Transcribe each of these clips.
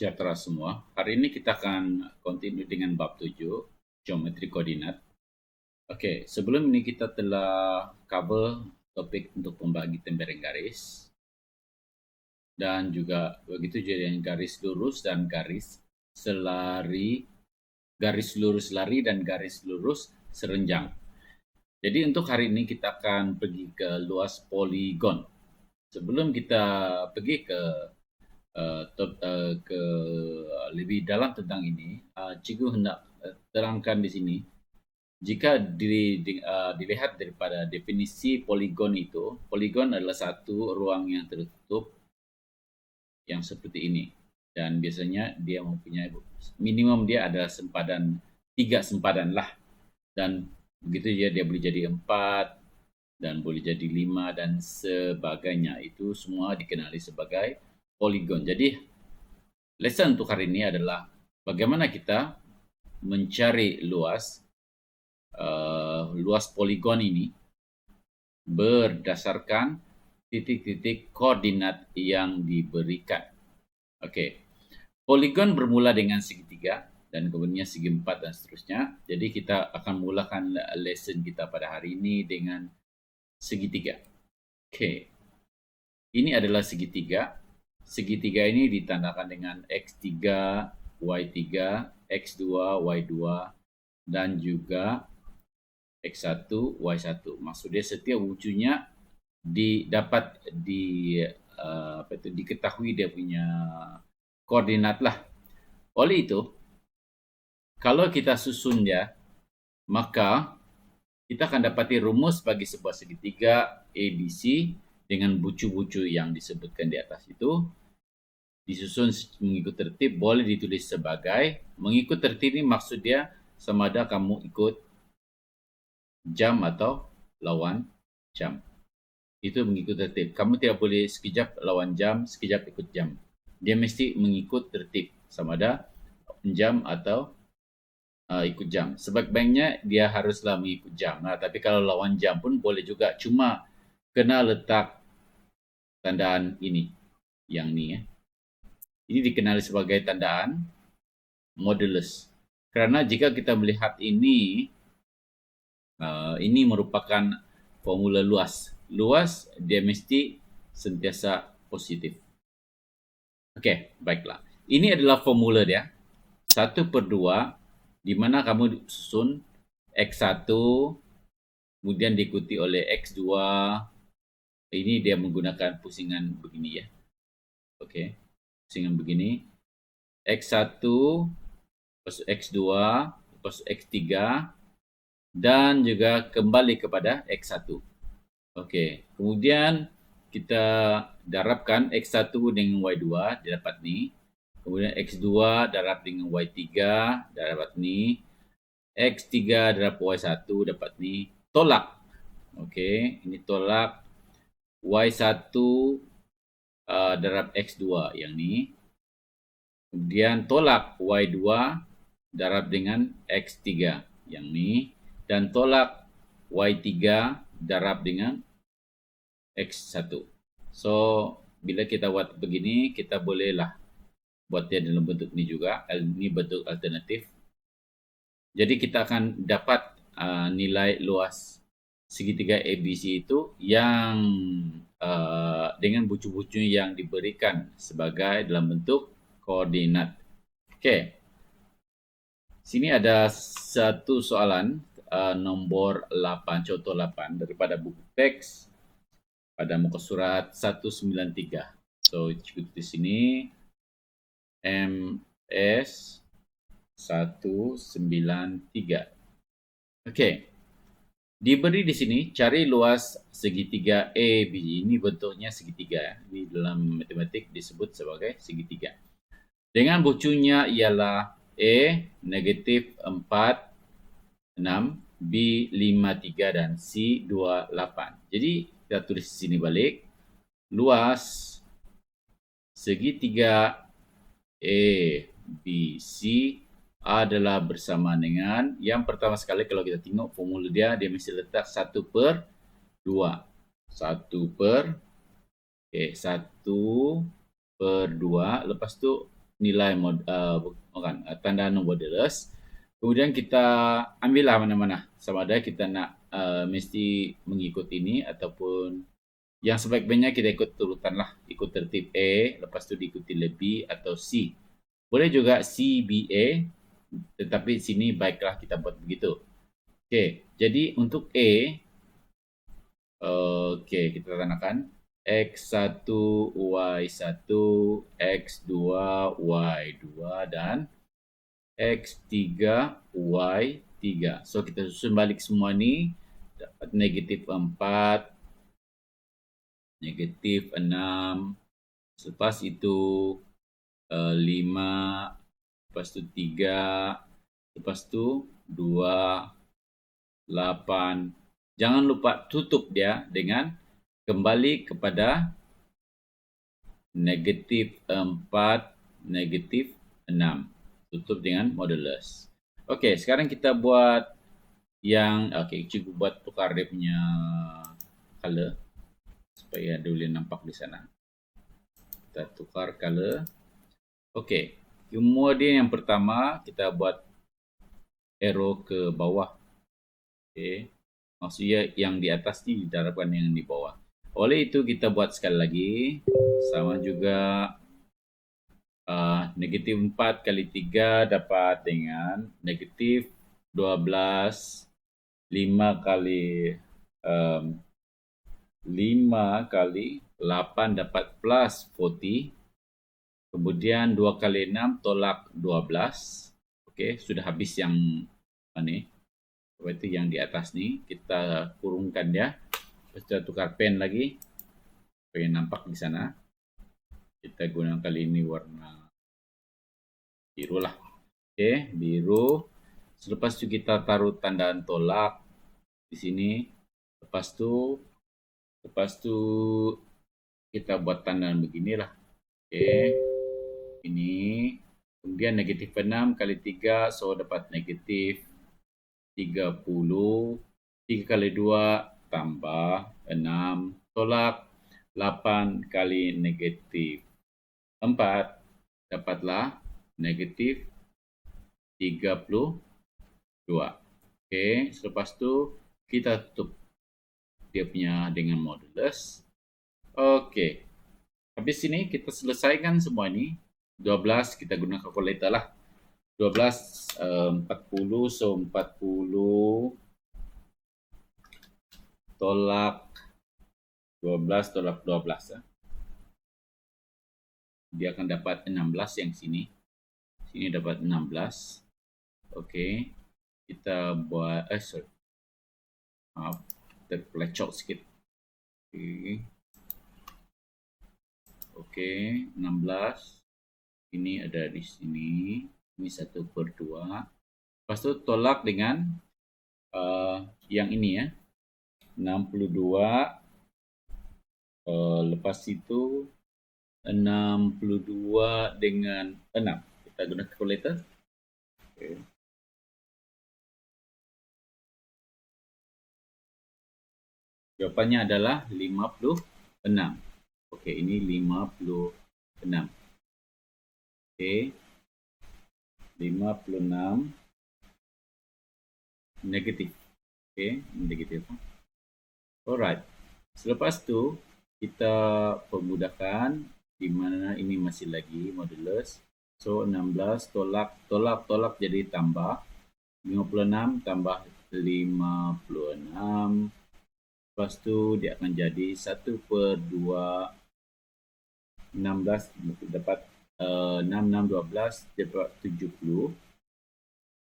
sejahtera semua. Hari ini kita akan continue dengan bab 7, geometri koordinat. Oke, sebelum ini kita telah cover topik untuk pembagi tembereng garis. Dan juga begitu juga dengan garis lurus dan garis selari, garis lurus lari dan garis lurus serenjang. Jadi untuk hari ini kita akan pergi ke luas poligon. Sebelum kita pergi ke lebih dalam tentang ini, cikgu hendak terangkan di sini. Jika dilihat daripada definisi poligon itu, poligon adalah satu ruang yang tertutup yang seperti ini. Dan biasanya dia mempunyai minimum dia adalah sempadan 3 sempadan lah. Dan begitu dia boleh jadi 4 dan boleh jadi 5 dan sebagainya. Itu semua dikenali sebagai poligon. Jadi lesson untuk hari ini adalah bagaimana kita mencari luas poligon ini berdasarkan titik-titik koordinat yang diberikan. Oke. Poligon bermula dengan segitiga dan kemudian segi 4 dan seterusnya. Jadi kita akan mulakan lesson kita pada hari ini dengan segitiga. Oke. Ini adalah segitiga. Segitiga ini ditandakan dengan X3, Y3, X2, Y2, dan juga X1, Y1. Maksudnya setiap wujudnya dapat diketahui dia punya koordinat lah. Oleh itu, kalau kita susun dia, maka kita akan dapati rumus bagi sebuah segitiga ABC dengan bucu-bucu yang disebutkan di atas itu. Disusun mengikut tertib, boleh ditulis sebagai mengikut tertib ini maksud dia sama ada kamu ikut jam atau lawan jam. Itu mengikut tertib. Kamu tidak boleh sekejap lawan jam, sekejap ikut jam. Dia mesti mengikut tertib sama ada jam atau ikut jam. Sebaik-baiknya dia haruslah mengikut jam. Nah, tapi kalau lawan jam pun boleh juga. Cuma kena letak tandaan ini. Yang ni ya. Ini dikenali sebagai tandaan modulus. Karena jika kita melihat ini merupakan formula luas. Luas dia mesti sentiasa positif. Okey, baiklah. Ini adalah formula dia. 1/2 di mana kamu susun X1 kemudian diikuti oleh X2. Ini dia menggunakan pusingan begini ya. Okey. Pusingan begini. X1 lepas X2 lepas X3 dan juga kembali kepada X1. Okey. Kemudian kita darabkan X1 dengan Y2 dia dapat ni. Kemudian X2 darab dengan Y3 dapat ni. X3 darab Y1 dapat ni. Tolak. Okey, ini tolak Y1 darab X2 yang ni. Kemudian tolak Y2 darab dengan X3 yang ni. Dan tolak Y3 darab dengan X1. So, bila kita buat begini, kita bolehlah buat dia dalam bentuk ini juga. Ini bentuk alternatif. Jadi kita akan dapat nilai luas segitiga ABC itu yang dengan bucu-bucu yang diberikan sebagai dalam bentuk koordinat. Okey. Sini ada satu soalan nombor 8, contoh 8 daripada buku teks pada muka surat 193. So, ikut di sini MS 193. Okey. Diberi di sini cari luas segitiga AB. Ini bentuknya segitiga. Ini dalam matematik disebut sebagai segitiga. Dengan bucunya ialah A negatif 4, 6, B 5, 3 dan C 2, 8. Jadi kita tulis di sini balik. Luas segitiga ABC adalah bersama dengan yang pertama sekali kalau kita tengok formula dia mesti letak 1/2. 1/2. Lepas tu nilai tanda modulus. Kemudian kita ambillah mana-mana, sama ada kita nak mesti mengikut ini ataupun yang sebaik-baiknya kita ikut urutan lah, ikut tertib A, lepas tu diikuti oleh B atau C. Boleh juga C, B, A, tetapi sini baiklah kita buat begitu. Okey, jadi untuk A, okey, kita tandai X1, Y1, X2, Y2 dan X3, Y3. So, kita susun balik semua ni, dapat negatif 4, negatif 6, selepas itu 5, lepas tu 3, lepas tu 2, 8. Jangan lupa tutup dia dengan kembali kepada negatif 4, negatif 6. Tutup dengan modulus. Okey, sekarang kita buat yang, cikgu buat tukar dia punya color supaya dia boleh nampak di sana. Kita tukar color. Okey, kemudian yang pertama kita buat arrow ke bawah. Okey, maksudnya yang di atas ni didarabkan yang di bawah. Oleh itu kita buat sekali lagi, sama juga negatif 4 kali 3 dapat dengan negatif 12, 5 kali 8 dapat plus 40, kemudian 2 kali 6 tolak 12. Okey, sudah habis yang ni. Itu yang di atas ni, kita kurungkan dia. Kita tukar pen lagi supaya nampak di sana. Kita guna kali ini warna biru lah. Okey, biru. Selepas itu kita taruh tandaan tolak di sini. Lepas tu kita buat tandaan beginilah. Okey. Ini. Kemudian negatif 6 kali 3, so dapat negatif 30. 3 kali 2 tambah 6 tolak 8 kali negatif 4 dapatlah negatif 32. Okey, selepas tu kita tutup dia punya dengan modulus. Okey. Habis sini kita selesaikan semua ini. 12 kita guna kalkulator lah. 12 40, so 40 tolak 12 tolak 12 dia akan dapat 16 yang sini. Sini dapat 16. Okey. Kita buat maaf, terpelecok sikit. Okey, 16. Ini ada di sini. Ini 1/2. Lepas tu tolak dengan yang ini ya. 62. Lepas itu 62 dengan 6. Kita guna kalkulator. Okay. Jawapannya adalah 56. Okey, ini 56. Okey. 56 negatif. Okey, negatif. Alright. Selepas tu kita permudahkan di mana ini masih lagi modulus. So 16 tolak jadi tambah 56 tambah 56. Lepas tu dia akan jadi 1/2 16 dapat 6 12 dapat 70.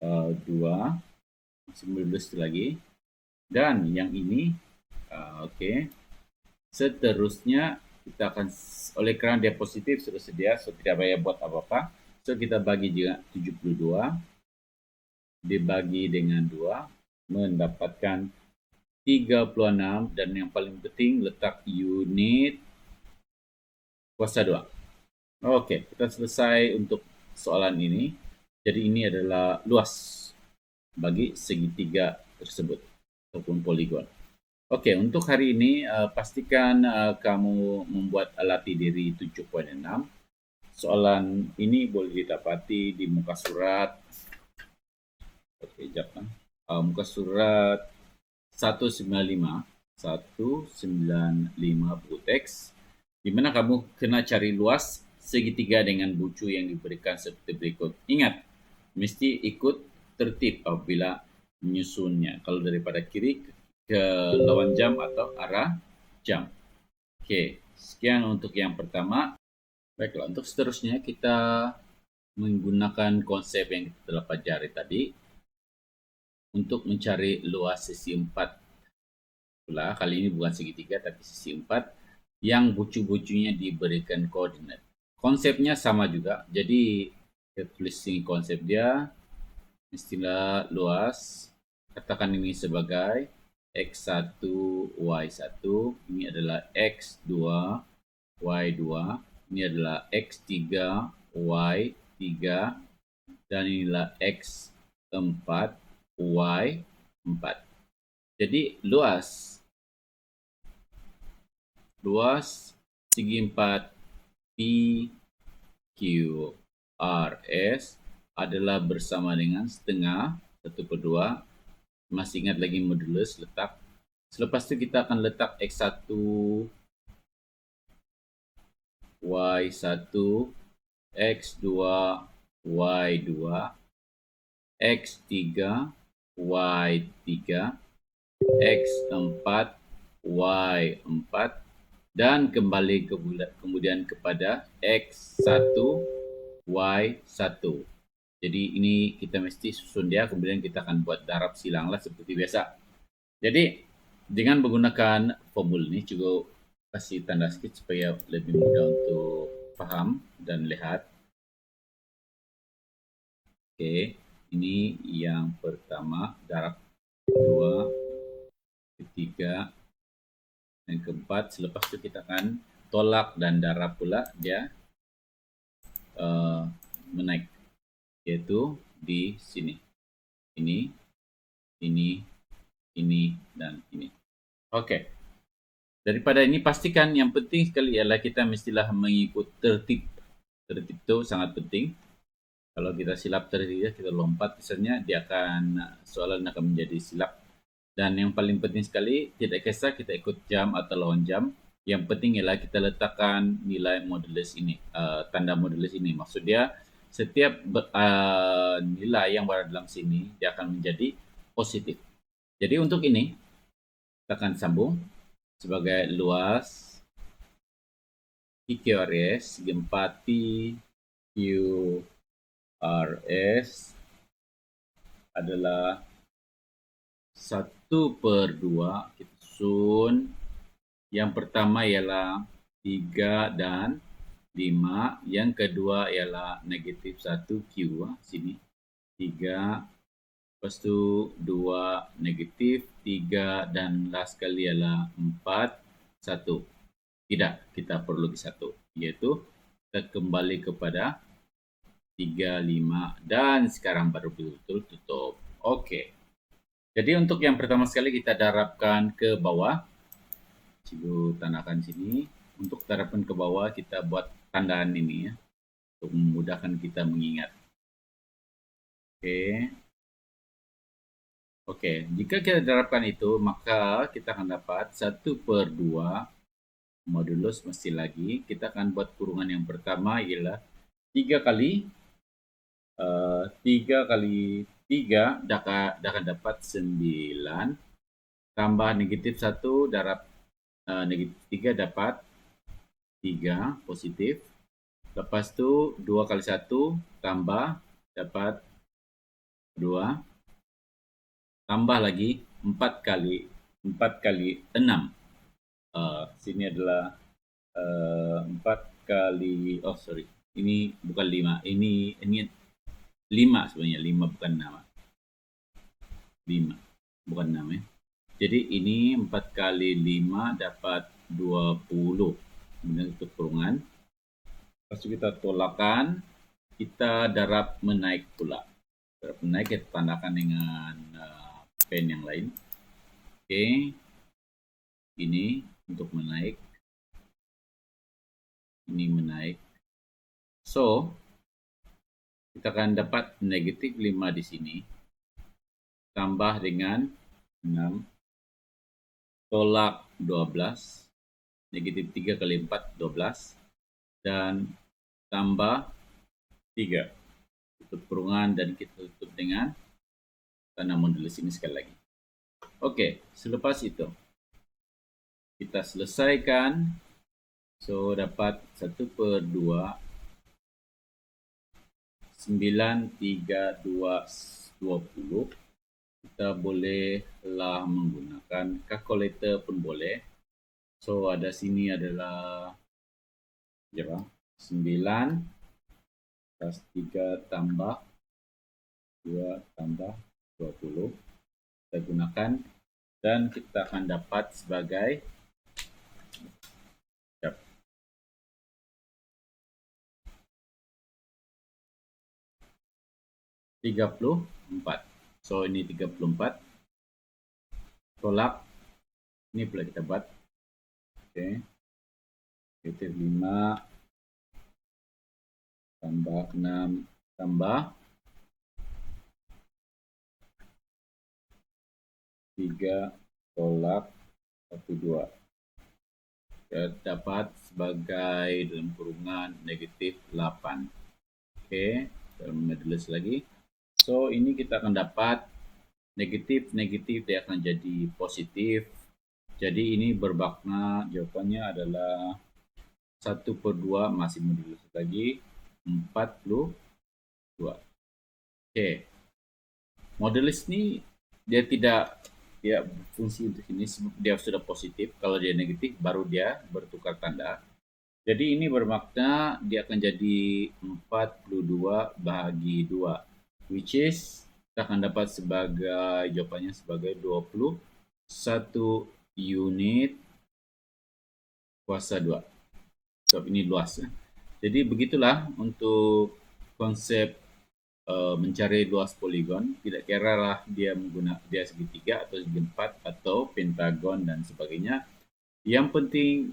2 masih modulus lagi. Dan yang ini okey. Seterusnya kita akan, oleh kerana dia positif sudah sedia, so tidak payah buat apa-apa. So kita bagi juga 72 dibagi dengan 2 mendapatkan 36, dan yang paling penting letak unit kuasa 2. Okey, kita selesai untuk soalan ini. Jadi ini adalah luas bagi segitiga tersebut ataupun poligon. Okey, untuk hari ini pastikan kamu membuat alati diri 7.6. soalan ini boleh didapati di muka surat. Oke, jangan. Muka surat 195 buku teks, di mana kamu kena cari luas segitiga dengan bucu yang diberikan seperti berikut. Ingat, mesti ikut tertib apabila menyusunnya. Kalau daripada kiri ke lawan jam atau arah jam. Oke, sekian untuk yang pertama. Baiklah, untuk seterusnya kita menggunakan konsep yang kita telah pelajari tadi untuk mencari luas sisi 4 pula. Kali ini bukan segitiga tapi sisi 4 yang bucu-bucunya diberikan koordinat. Konsepnya sama juga. Jadi kita tulis ini konsep dia, istilah luas. Katakan ini sebagai X1, Y1. Ini adalah X2, Y2. Ini adalah X3, Y3. Dan inilah X4, Y4. Jadi luas segi 4 PQRS adalah bersama dengan setengah 1/2. Masih ingat lagi modulus letak. Selepas itu kita akan letak X1, Y1, X2, Y2, X3, Y3, X4, Y4, dan kembali kemudian kepada X1, Y1. Jadi ini kita mesti susun dia, kemudian kita akan buat darab silang lah seperti biasa. Jadi dengan menggunakan formula ini, juga kasih tanda sedikit supaya lebih mudah untuk paham dan lihat. Oke, ini yang pertama, darab kedua, ketiga, dan keempat. Selepas itu kita akan tolak dan darab pula dia menaik, yaitu di sini. Ini, dan ini. Oke. Daripada ini, pastikan yang penting sekali ialah kita mestilah mengikut tertib. Tertib itu sangat penting. Kalau kita silap tertib, kita lompat misalnya, soalan akan menjadi silap. Dan yang paling penting sekali, tidak kisah kita ikut jam atau lawan jam. Yang penting ialah kita letakkan nilai modulus ini, tanda modulus ini. Maksud dia, setiap nilai yang berada dalam sini, dia akan menjadi positif. Jadi untuk ini, kita akan sambung sebagai luas PQRS, segi 4 PQRS adalah 1/2. Kita susun. Yang pertama ialah 3 dan 5. Yang kedua ialah negatif 1 Q. Sini 3. Lepas itu 2 negatif, 3, dan last kali ialah 4, 1. Tidak, kita perlu lagi 1. Yaitu kita kembali kepada 3, 5, dan sekarang baru betul-betul tutup. Oke. Jadi untuk yang pertama sekali kita darabkan ke bawah. Cikgu tandakan sini. Untuk darabkan ke bawah kita buat tandaan ini ya, untuk memudahkan kita mengingat. Oke, jika kita terapkan itu, maka kita akan dapat 1/2 modulus mesti lagi. Kita akan buat kurungan yang pertama ialah 3 kali 3 akan dapat 9, tambah negatif 1 darab negatif 3 dapat 3 positif. Lepas itu 2 kali 1 tambah dapat 2. Tambah lagi 4 kali 6. Sini adalah 4 kali, ini bukan 5, ini 5 sebenarnya, 5 bukan 6. 5 bukan 6 ya. Jadi ini 4 kali 5 dapat 20. Kemudian untuk kurungan. Lepas itu kita tolakkan, kita darab menaik pula. Darab menaik kita tandakan dengan pen yang lain. Oke. Ini untuk menaik. Ini menaik. So, kita akan dapat negatif 5 di sini, tambah dengan 6, tolak 12, negatif 3 kali 4, 12, dan tambah 3. Tutup kurungan dan kita tutup dengan tanda modulus ini sekali lagi. Oke, selepas itu kita selesaikan. So, dapat 1/2 93220. Kita bolehlah menggunakan kalkulator pun boleh. So, ada sini adalah 9 plus 3 tambah 2 tambah 20. Kita gunakan dan kita akan dapat sebagai 34. So, ini 34. Tolak. Ini pula kita buat. Oke. Negatif 5 tambah 6 tambah 3 tolak 12. Kita dapat sebagai dalam kurungan negatif 8. Oke. Kita modulus lagi. So, ini kita akan dapat negatif dia akan jadi positif. Jadi ini bermakna jawabannya adalah 1/2 masih modulus lagi 42. Oke. Modulus ini dia tidak fungsi untuk ini, dia sudah positif. Kalau dia negatif baru dia bertukar tanda. Jadi ini bermakna dia akan jadi 42 bahagi 2, which is kita akan dapat sebagai jawabannya sebagai 21 unit kuasa 2. So, ini luas. Jadi begitulah untuk konsep mencari luas poligon. Tidak kira lah dia menggunakan dia segitiga atau segi 4 atau pentagon dan sebagainya. Yang penting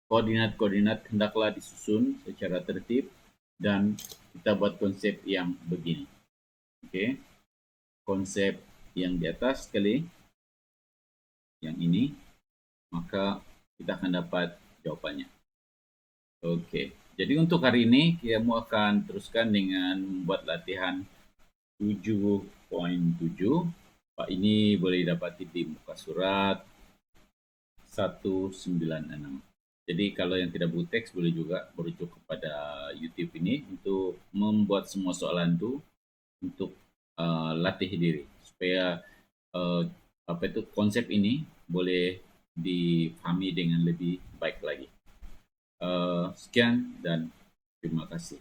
koordinat-koordinat hendaklah disusun secara tertib dan kita buat konsep yang begini. Oke. Konsep yang di atas sekali, yang ini, maka kita akan dapat jawabannya. Oke. Jadi untuk hari ini kamu akan teruskan dengan membuat latihan 7.7. Pak ini boleh dapati di muka surat 196. Jadi kalau yang tidak butuh teks boleh juga merujuk kepada YouTube ini untuk membuat semua soalan itu untuk latih diri supaya konsep ini boleh dipahami dengan lebih baik lagi. Sekian dan terima kasih.